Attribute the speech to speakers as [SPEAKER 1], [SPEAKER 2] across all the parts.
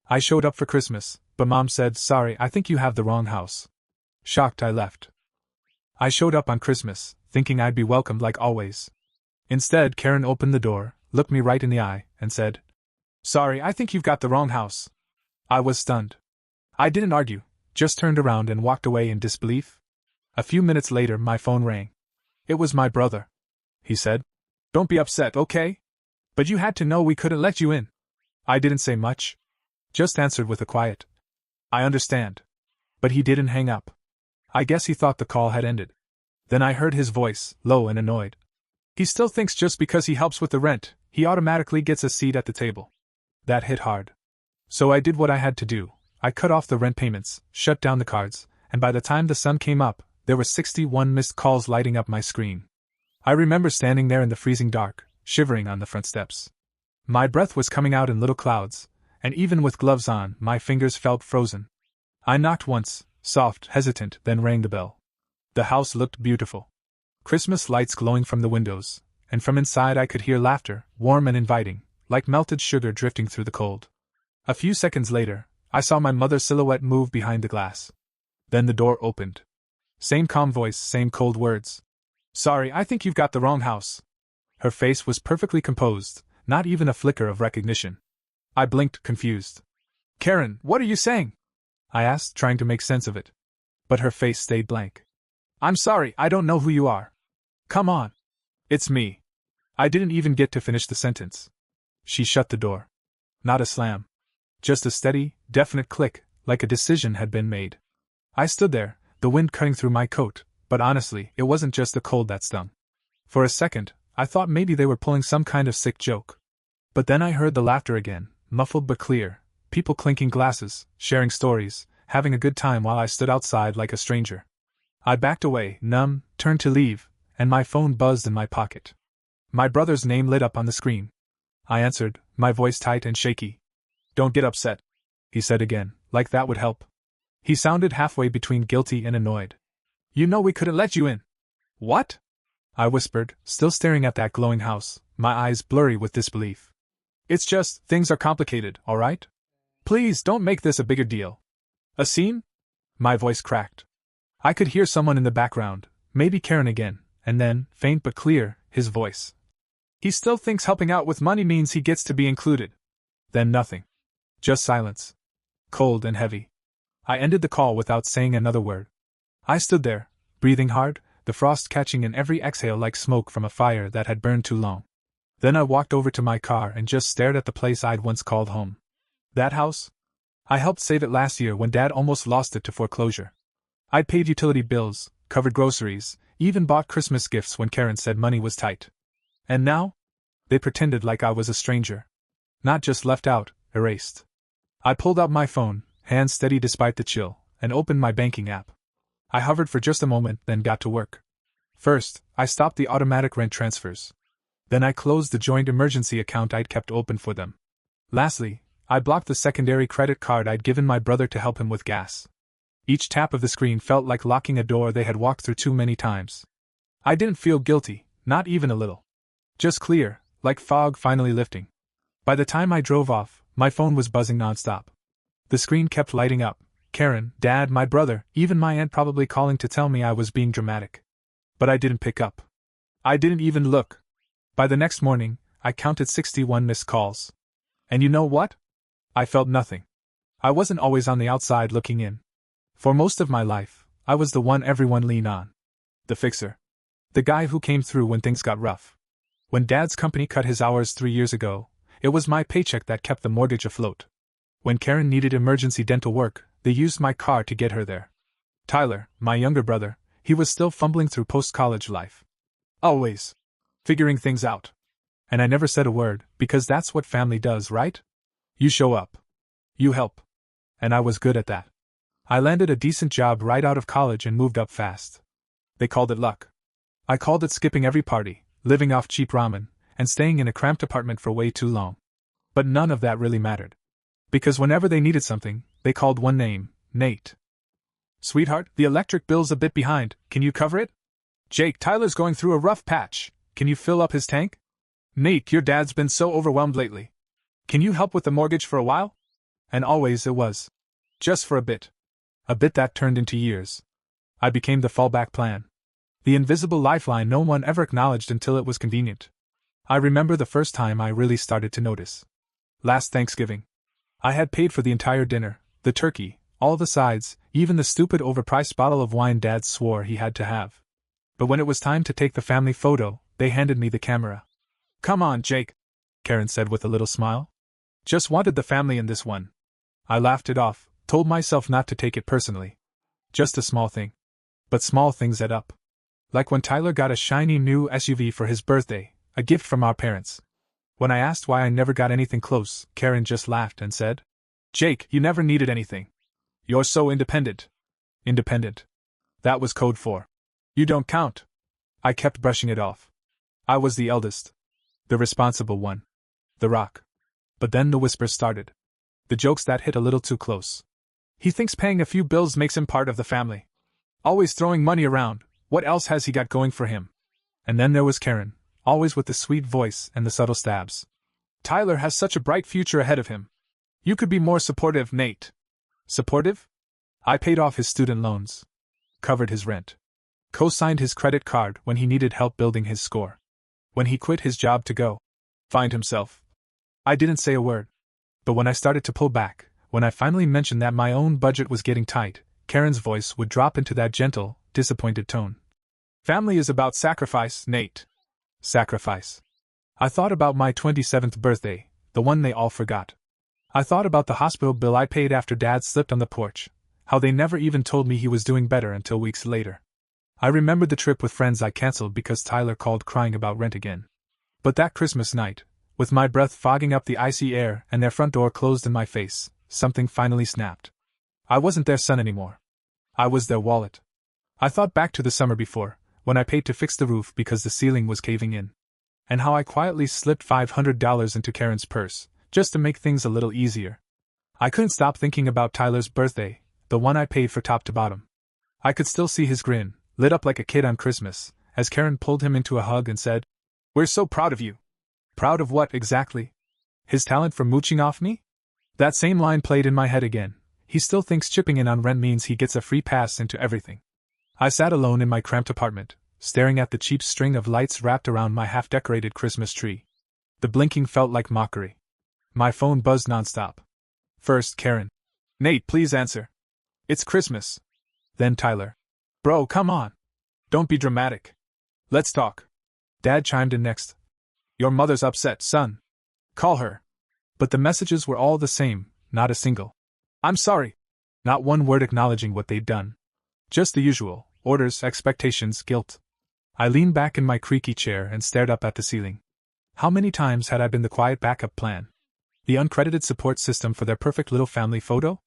[SPEAKER 1] I showed up for Christmas, but Mom said, "Sorry, I think you have the wrong house." Shocked, I left. I showed up on Christmas, thinking I'd be welcomed like always. Instead, Karen opened the door, looked me right in the eye, and said, "Sorry, I think you've got the wrong house." I was stunned. I didn't argue, just turned around and walked away in disbelief. A few minutes later, my phone rang. It was my brother. He said, "Don't be upset, okay? But you had to know we couldn't let you in." I didn't say much. Just answered with a quiet, "I understand." But he didn't hang up. I guess he thought the call had ended. Then I heard his voice, low and annoyed. "He still thinks just because he helps with the rent, he automatically gets a seat at the table." That hit hard. So I did what I had to do. I cut off the rent payments, shut down the cards, and by the time the sun came up, there were 61 missed calls lighting up my screen. I remember standing there in the freezing dark, shivering on the front steps. My breath was coming out in little clouds, and even with gloves on, my fingers felt frozen. I knocked once, soft, hesitant, then rang the bell. The house looked beautiful. Christmas lights glowing from the windows, and from inside I could hear laughter, warm and inviting, like melted sugar drifting through the cold. A few seconds later, I saw my mother's silhouette move behind the glass. Then the door opened. Same calm voice, same cold words. "Sorry, I think you've got the wrong house." Her face was perfectly composed, not even a flicker of recognition. I blinked, confused. "Karen, what are you saying?" I asked, trying to make sense of it. But her face stayed blank. "I'm sorry, I don't know who you are." "Come on. It's me." I didn't even get to finish the sentence. She shut the door. Not a slam. Just a steady, definite click, like a decision had been made. I stood there, the wind cutting through my coat, but honestly, it wasn't just the cold that stung. For a second, I thought maybe they were pulling some kind of sick joke. But then I heard the laughter again, muffled but clear, people clinking glasses, sharing stories, having a good time while I stood outside like a stranger. I backed away, numb, turned to leave, and my phone buzzed in my pocket. My brother's name lit up on the screen. I answered, my voice tight and shaky. "Don't get upset," he said again, like that would help. He sounded halfway between guilty and annoyed. "You know we couldn't let you in." "What?" I whispered, still staring at that glowing house, my eyes blurry with disbelief. "It's just, things are complicated, all right? Please don't make this a bigger deal." "A scene?" My voice cracked. I could hear someone in the background, maybe Karen again, and then, faint but clear, his voice. "He still thinks helping out with money means he gets to be included." Then nothing. Just silence. Cold and heavy. I ended the call without saying another word. I stood there, breathing hard, the frost catching in every exhale like smoke from a fire that had burned too long. Then I walked over to my car and just stared at the place I'd once called home. That house? I helped save it last year when Dad almost lost it to foreclosure. I'd paid utility bills, covered groceries, even bought Christmas gifts when Karen said money was tight. And now? They pretended like I was a stranger. Not just left out, erased. I pulled out my phone, hands steady despite the chill, and opened my banking app. I hovered for just a moment, then got to work. First, I stopped the automatic rent transfers. Then I closed the joint emergency account I'd kept open for them. Lastly, I blocked the secondary credit card I'd given my brother to help him with gas. Each tap of the screen felt like locking a door they had walked through too many times. I didn't feel guilty, not even a little. Just clear, like fog finally lifting. By the time I drove off, my phone was buzzing nonstop. The screen kept lighting up. Karen, Dad, my brother, even my aunt probably calling to tell me I was being dramatic. But I didn't pick up. I didn't even look. By the next morning, I counted 61 missed calls. And you know what? I felt nothing. I wasn't always on the outside looking in. For most of my life, I was the one everyone leaned on. The fixer. The guy who came through when things got rough. When Dad's company cut his hours 3 years ago, it was my paycheck that kept the mortgage afloat. When Karen needed emergency dental work, they used my car to get her there. Tyler, my younger brother, he was still fumbling through post-college life. Always. Figuring things out. And I never said a word, because that's what family does, right? You show up. You help. And I was good at that. I landed a decent job right out of college and moved up fast. They called it luck. I called it skipping every party, living off cheap ramen, and staying in a cramped apartment for way too long. But none of that really mattered. Because whenever they needed something, they called one name, Nate. "Sweetheart, the electric bill's a bit behind, can you cover it?" "Jake, Tyler's going through a rough patch, can you fill up his tank?" "Nate, your dad's been so overwhelmed lately. Can you help with the mortgage for a while?" And always it was. Just for a bit. A bit that turned into years. I became the fallback plan. The invisible lifeline no one ever acknowledged until it was convenient. I remember the first time I really started to notice. Last Thanksgiving. I had paid for the entire dinner, the turkey, all the sides, even the stupid overpriced bottle of wine Dad swore he had to have. But when it was time to take the family photo, they handed me the camera. "Come on, Jake," Karen said with a little smile. "Just wanted the family in this one." I laughed it off, told myself not to take it personally. Just a small thing. But small things add up. Like when Tyler got a shiny new SUV for his birthday, a gift from our parents. When I asked why I never got anything close, Karen just laughed and said, "Jake, you never needed anything. You're so independent." Independent. That was code for, "You don't count." I kept brushing it off. I was the eldest. The responsible one. The rock. But then the whispers started. The jokes that hit a little too close. "He thinks paying a few bills makes him part of the family. Always throwing money around, what else has he got going for him?" And then there was Karen, always with the sweet voice and the subtle stabs. "Tyler has such a bright future ahead of him. You could be more supportive, Nate." Supportive? I paid off his student loans. Covered his rent. Co-signed his credit card when he needed help building his score. When he quit his job to go find himself. I didn't say a word. But when I started to pull back, when I finally mentioned that my own budget was getting tight, Karen's voice would drop into that gentle, disappointed tone. "Family is about sacrifice, Nate." Sacrifice. I thought about my 27th birthday, the one they all forgot. I thought about the hospital bill I paid after Dad slipped on the porch, how they never even told me he was doing better until weeks later. I remembered the trip with friends I canceled because Tyler called crying about rent again. But that Christmas night, with my breath fogging up the icy air and their front door closed in my face, something finally snapped. I wasn't their son anymore. I was their wallet. I thought back to the summer before, when I paid to fix the roof because the ceiling was caving in. And how I quietly slipped $500 into Karen's purse, just to make things a little easier. I couldn't stop thinking about Tyler's birthday, the one I paid for top to bottom. I could still see his grin, lit up like a kid on Christmas, as Karen pulled him into a hug and said, "We're so proud of you." Proud of what exactly? His talent for mooching off me? That same line played in my head again. He still thinks chipping in on rent means he gets a free pass into everything. I sat alone in my cramped apartment, staring at the cheap string of lights wrapped around my half-decorated Christmas tree. The blinking felt like mockery. My phone buzzed nonstop. First, Karen. "Nate, please answer. It's Christmas." Then Tyler. "Bro, come on. Don't be dramatic. Let's talk." Dad chimed in next. "Your mother's upset, son. Call her." But the messages were all the same, not a single "I'm sorry." Not one word acknowledging what they'd done. Just the usual orders, expectations, guilt. I leaned back in my creaky chair and stared up at the ceiling. How many times had I been the quiet backup plan? The uncredited support system for their perfect little family photo?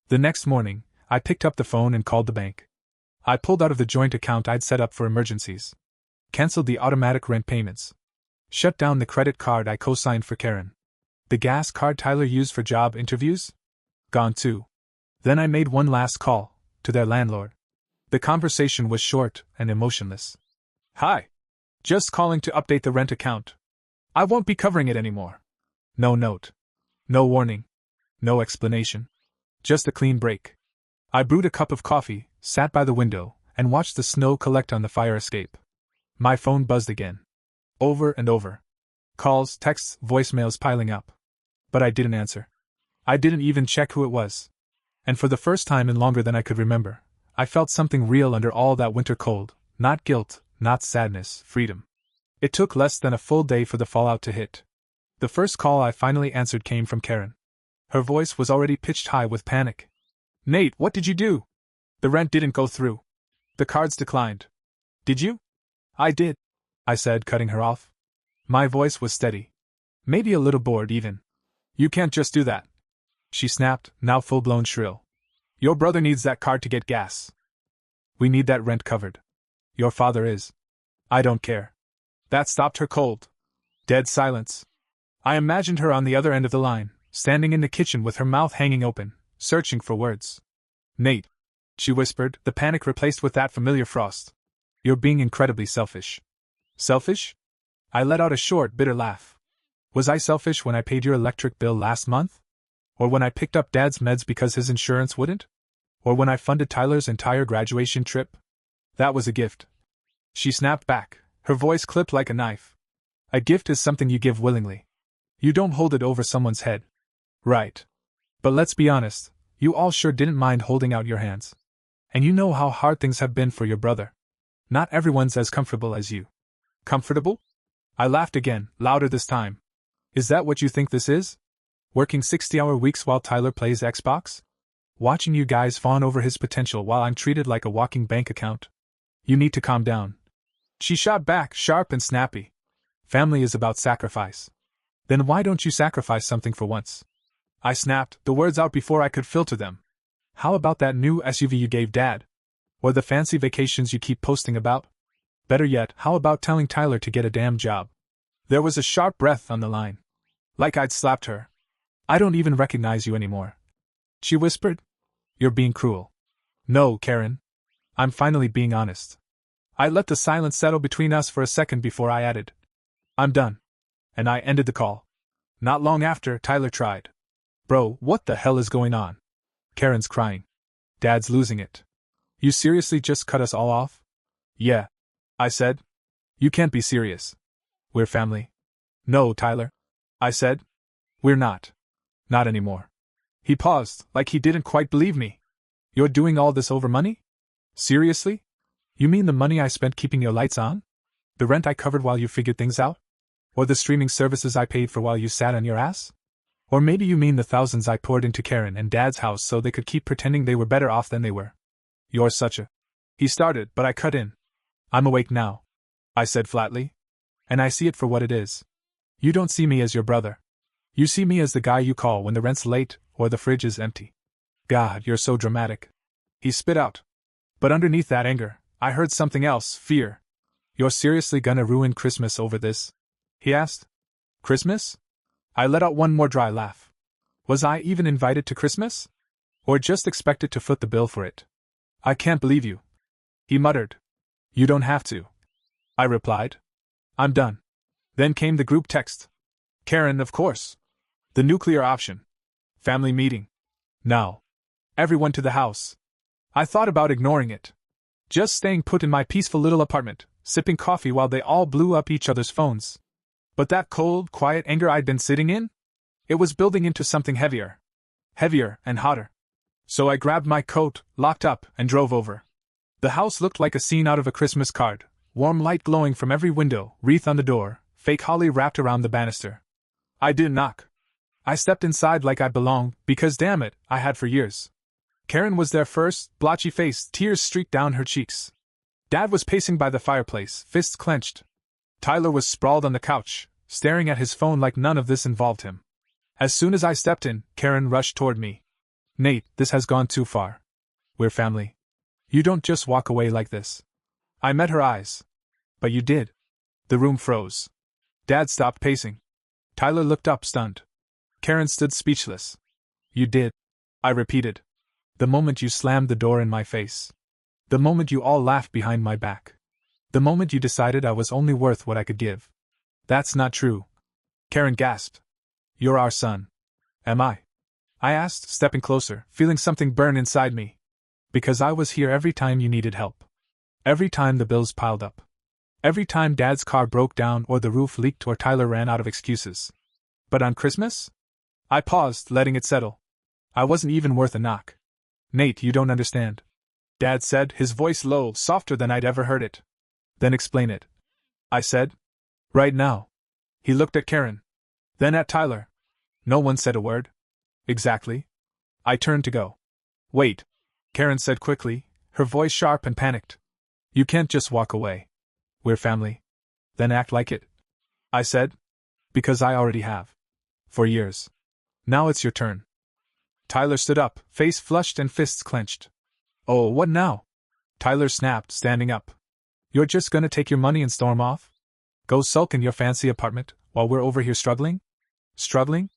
[SPEAKER 1] The next morning, I picked up the phone and called the bank. I pulled out of the joint account I'd set up for emergencies. Canceled the automatic rent payments. Shut down the credit card I co-signed for Karen. The gas card Tyler used for job interviews? Gone too. Then I made one last call, to their landlord. The conversation was short and emotionless. "Hi. Just calling to update the rent account. I won't be covering it anymore." No note. No warning. No explanation. Just a clean break. I brewed a cup of coffee, sat by the window, and watched the snow collect on the fire escape. My phone buzzed again. Over and over. Calls, texts, voicemails piling up. But I didn't answer. I didn't even check who it was. And for the first time in longer than I could remember, I felt something real under all that winter cold, not guilt, not sadness, freedom. It took less than a full day for the fallout to hit. The first call I finally answered came from Karen. Her voice was already pitched high with panic. "Nate, what did you do? The rent didn't go through. The cards declined." "Did you?" "I did," I said, cutting her off. My voice was steady. Maybe a little bored even. "You can't just do that," she snapped, now full-blown shrill. "Your brother needs that card to get gas. We need that rent covered. Your father is." "I don't care." That stopped her cold. Dead silence. I imagined her on the other end of the line, standing in the kitchen with her mouth hanging open, searching for words. "Nate," she whispered, the panic replaced with that familiar frost. "You're being incredibly selfish." "Selfish?" I let out a short, bitter laugh. "Was I selfish when I paid your electric bill last month? Or when I picked up Dad's meds because his insurance wouldn't? Or when I funded Tyler's entire graduation trip? That was a gift. She snapped back, her voice clipped like a knife. A gift is something you give willingly. You don't hold it over someone's head. Right. But let's be honest, you all sure didn't mind holding out your hands. And you know how hard things have been for your brother. Not everyone's as comfortable as you. Comfortable? I laughed again, louder this time. Is that what you think this is? Working 60-hour weeks while Tyler plays Xbox? Watching you guys fawn over his potential while I'm treated like a walking bank account? You need to calm down. She shot back, sharp and snappy. Family is about sacrifice. Then why don't you sacrifice something for once? I snapped, the words out before I could filter them. How about that new SUV you gave Dad? Or the fancy vacations you keep posting about? Better yet, how about telling Tyler to get a damn job? There was a sharp breath on the line. Like I'd slapped her. I don't even recognize you anymore. She whispered. You're being cruel. No, Karen. I'm finally being honest. I let the silence settle between us for a second before I added. I'm done. And I ended the call. Not long after, Tyler tried. Bro, what the hell is going on? Karen's crying. Dad's losing it. You seriously just cut us all off? Yeah. I said. You can't be serious. We're family. No, Tyler. I said. We're not. Not anymore. He paused, like he didn't quite believe me. You're doing all this over money? Seriously? You mean the money I spent keeping your lights on? The rent I covered while you figured things out? Or the streaming services I paid for while you sat on your ass? Or maybe you mean the thousands I poured into Karen and Dad's house so they could keep pretending they were better off than they were. You're such a... He started, but I cut in. I'm awake now, I said flatly. And I see it for what it is. You don't see me as your brother. You see me as the guy you call when the rent's late or the fridge is empty. God, you're so dramatic. He spit out. But underneath that anger, I heard something else, fear. You're seriously gonna ruin Christmas over this? He asked. Christmas? I let out one more dry laugh. Was I even invited to Christmas? Or just expected to foot the bill for it? I can't believe you. He muttered. You don't have to. I replied. I'm done. Then came the group text. Karen, of course. The nuclear option. Family meeting. Now. Everyone to the house. I thought about ignoring it. Just staying put in my peaceful little apartment, sipping coffee while they all blew up each other's phones. But that cold, quiet anger I'd been sitting in? It was building into something heavier. Heavier and hotter. So I grabbed my coat, locked up, and drove over. The house looked like a scene out of a Christmas card, warm light glowing from every window, wreath on the door, fake holly wrapped around the banister. I didn't knock. I stepped inside like I belonged, because damn it, I had for years. Karen was there first, blotchy-faced, tears streaked down her cheeks. Dad was pacing by the fireplace, fists clenched. Tyler was sprawled on the couch, staring at his phone like none of this involved him. As soon as I stepped in, Karen rushed toward me. Nate, this has gone too far. We're family. You don't just walk away like this. I met her eyes. But you did. The room froze. Dad stopped pacing. Tyler looked up, stunned. Karen stood speechless. You did. I repeated. The moment you slammed the door in my face. The moment you all laughed behind my back. The moment you decided I was only worth what I could give. That's not true. Karen gasped. You're our son. Am I? I asked, stepping closer, feeling something burn inside me. Because I was here every time you needed help. Every time the bills piled up. Every time Dad's car broke down or the roof leaked or Tyler ran out of excuses. But on Christmas? I paused, letting it settle. I wasn't even worth a knock. Nate, you don't understand. Dad said, his voice low, softer than I'd ever heard it. Then explain it. I said. Right now. He looked at Karen. Then at Tyler. No one said a word. Exactly. I turned to go. Wait. Karen said quickly, her voice sharp and panicked. You can't just walk away. We're family. Then act like it. I said. Because I already have. For years. Now it's your turn. Tyler stood up, face flushed and fists clenched. Oh, what now? Tyler snapped, standing up. You're just gonna take your money and storm off? Go sulk in your fancy apartment, while we're over here struggling? Struggling?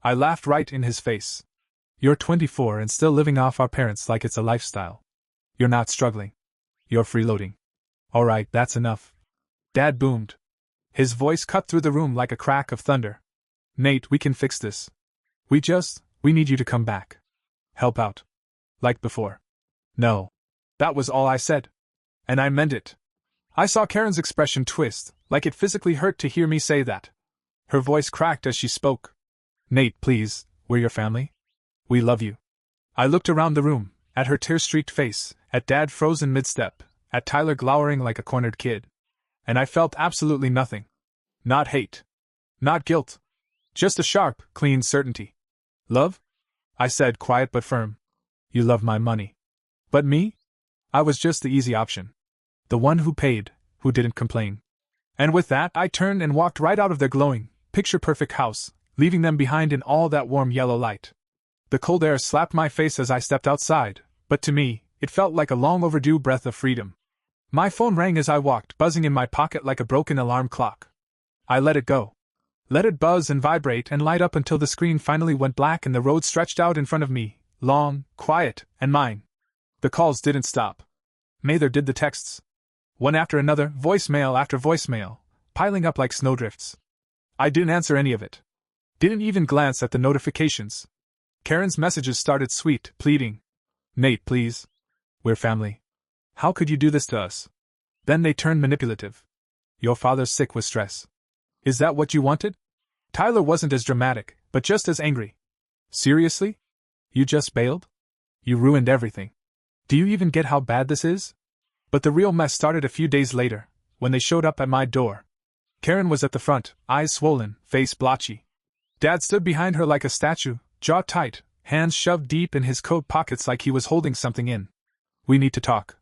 [SPEAKER 1] I laughed right in his face. You're 24 and still living off our parents like it's a lifestyle. You're not struggling. You're freeloading. Alright, that's enough. Dad boomed. His voice cut through the room like a crack of thunder. Nate, we can fix this. We We need you to come back. Help out. Like before. No. That was all I said. And I meant it. I saw Karen's expression twist, like it physically hurt to hear me say that. Her voice cracked as she spoke. Nate, please, we're your family. We love you. I looked around the room, at her tear-streaked face, at Dad frozen mid-step, at Tyler glowering like a cornered kid. And I felt absolutely nothing. Not hate. Not guilt. Just a sharp, clean certainty. Love? I said, quiet but firm. You love my money. But me? I was just the easy option. The one who paid, who didn't complain. And with that, I turned and walked right out of their glowing, picture-perfect house, leaving them behind in all that warm yellow light. The cold air slapped my face as I stepped outside, but to me, it felt like a long-overdue breath of freedom. My phone rang as I walked, buzzing in my pocket like a broken alarm clock. I let it go. Let it buzz and vibrate and light up until the screen finally went black and the road stretched out in front of me, long, quiet, and mine. The calls didn't stop. Neither did the texts. One after another, voicemail after voicemail, piling up like snowdrifts. I didn't answer any of it. Didn't even glance at the notifications. Karen's messages started sweet, pleading. Nate, please. We're family. How could you do this to us? Then they turned manipulative. Your father's sick with stress. Is that what you wanted? Tyler wasn't as dramatic, but just as angry. Seriously? You just bailed? You ruined everything. Do you even get how bad this is? But the real mess started a few days later, when they showed up at my door. Karen was at the front, eyes swollen, face blotchy. Dad stood behind her like a statue, jaw tight, hands shoved deep in his coat pockets like he was holding something in. We need to talk,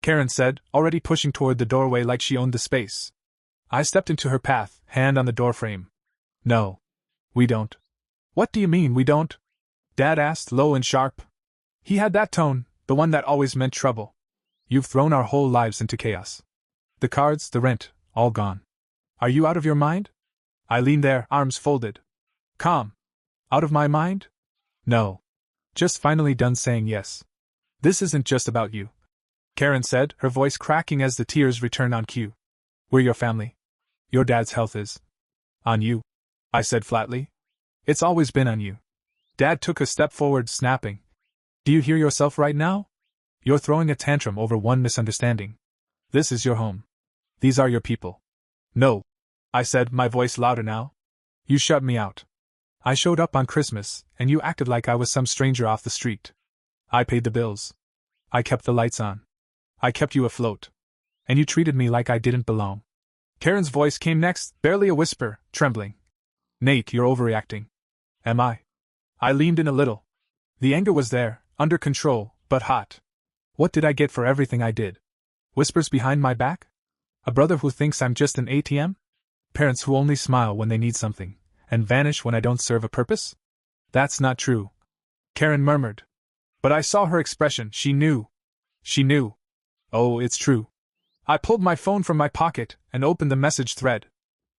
[SPEAKER 1] Karen said, already pushing toward the doorway like she owned the space. I stepped into her path, hand on the doorframe. No. We don't. What do you mean, we don't? Dad asked, low and sharp. He had that tone, the one that always meant trouble. You've thrown our whole lives into chaos. The cards, the rent, all gone. Are you out of your mind? I leaned there, arms folded. Calm. Out of my mind? No. Just finally done saying yes. This isn't just about you, Karen said, her voice cracking as the tears returned on cue. We're your family. Your dad's health is on you, I said flatly. It's always been on you. Dad took a step forward, snapping. Do you hear yourself right now? You're throwing a tantrum over one misunderstanding. This is your home. These are your people. No, I said, my voice louder now. You shut me out. I showed up on Christmas, and you acted like I was some stranger off the street. I paid the bills. I kept the lights on. I kept you afloat. And you treated me like I didn't belong. Karen's voice came next, barely a whisper, trembling. Nate, you're overreacting. Am I? I leaned in a little. The anger was there, under control, but hot. What did I get for everything I did? Whispers behind my back? A brother who thinks I'm just an ATM? Parents who only smile when they need something, and vanish when I don't serve a purpose? That's not true, Karen murmured. But I saw her expression, she knew. She knew. Oh, it's true. I pulled my phone from my pocket and opened the message thread.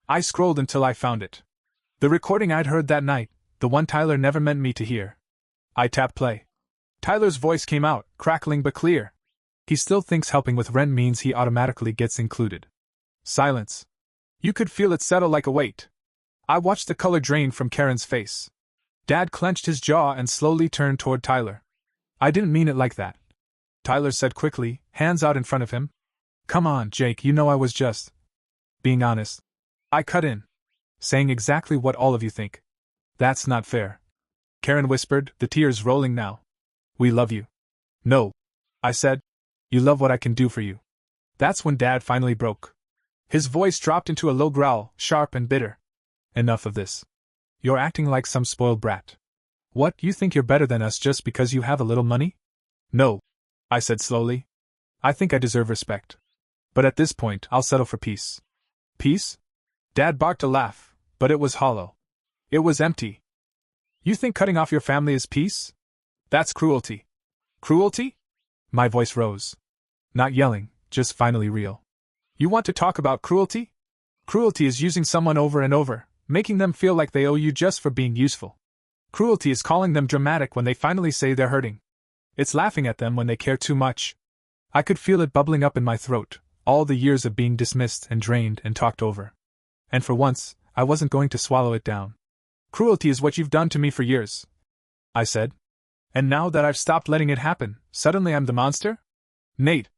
[SPEAKER 1] I scrolled until I found it. The recording I'd heard that night, the one Tyler never meant me to hear. I tapped play. Tyler's voice came out, crackling but clear. He still thinks helping with rent means he automatically gets included. Silence. You could feel it settle like a weight. I watched the color drain from Karen's face. Dad clenched his jaw and slowly turned toward Tyler. I didn't mean it like that, Tyler said quickly, hands out in front of him. Come on, Jake, you know I was just being honest. I cut in, saying exactly what all of you think. That's not fair, Karen whispered, the tears rolling now. We love you. No, I said. You love what I can do for you. That's when Dad finally broke. His voice dropped into a low growl, sharp and bitter. Enough of this. You're acting like some spoiled brat. What, you think you're better than us just because you have a little money? No, I said slowly. I think I deserve respect. But at this point, I'll settle for peace. Peace? Dad barked a laugh, but it was hollow. It was empty. You think cutting off your family is peace? That's cruelty. Cruelty? My voice rose. Not yelling, just finally real. You want to talk about cruelty? Cruelty is using someone over and over, making them feel like they owe you just for being useful. Cruelty is calling them dramatic when they finally say they're hurting. It's laughing at them when they care too much. I could feel it bubbling up in my throat, all the years of being dismissed and drained and talked over. And for once, I wasn't going to swallow it down. Cruelty is what you've done to me for years. I said. And now that I've stopped letting it happen, suddenly I'm the monster? Nate,